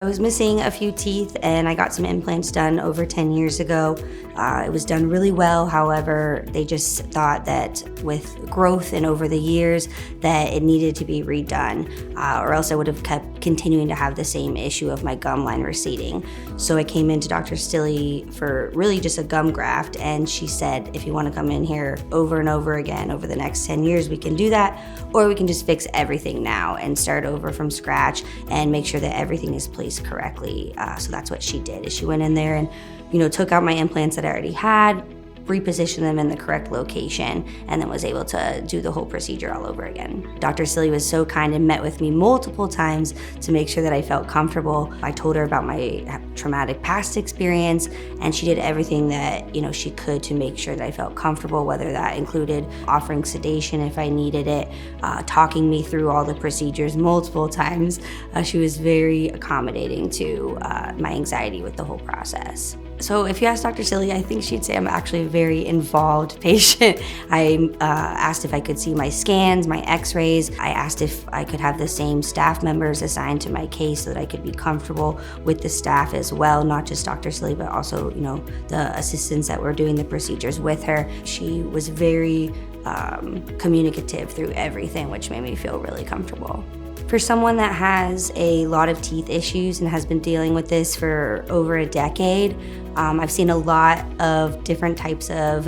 I was missing a few teeth and I got some implants done over 10 years ago. It was done really well. However, they just thought that with growth and over the years that it needed to be redone, or else I would have kept continuing to have the same issue of my gum line receding. So I came into Dr. Stilley for really just a gum graft, and she said, if you want to come in here over and over again over the next 10 years, we can do that, or we can just fix everything now and start over from scratch and make sure that everything is placed correctly. So that's what she did, is she went in there and took out my implants that I already had, repositioned them in the correct location, and then was able to do the whole procedure all over again. Dr. Stilley was so kind and met with me multiple times to make sure that I felt comfortable. I told her about my traumatic past experience, and she did everything that she could to make sure that I felt comfortable, whether that included offering sedation if I needed it, talking me through all the procedures multiple times. She was very accommodating to my anxiety with the whole process. So if you ask Dr. Stilley, I think she'd say I'm actually a very involved patient. I asked if I could see my scans, my x-rays. I asked if I could have the same staff members assigned to my case so that I could be comfortable with the staff as well, not just Dr. Stilley, but also the assistants that were doing the procedures with her. She was very communicative through everything, which made me feel really comfortable. For someone that has a lot of teeth issues and has been dealing with this for over a decade, I've seen a lot of different types of,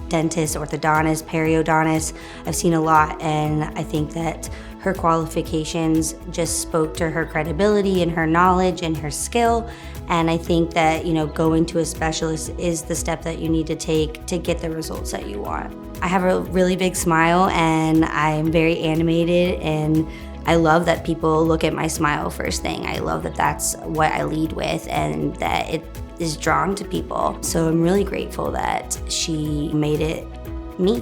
dentists, orthodontists, periodontists. I've seen a lot, and I think that her qualifications just spoke to her credibility and her knowledge and her skill. And I think that, going to a specialist is the step that you need to take to get the results that you want. I have a really big smile and I'm very animated, and I love that people look at my smile first thing. I love that that's what I lead with and that it is drawn to people. So I'm really grateful that she made it me.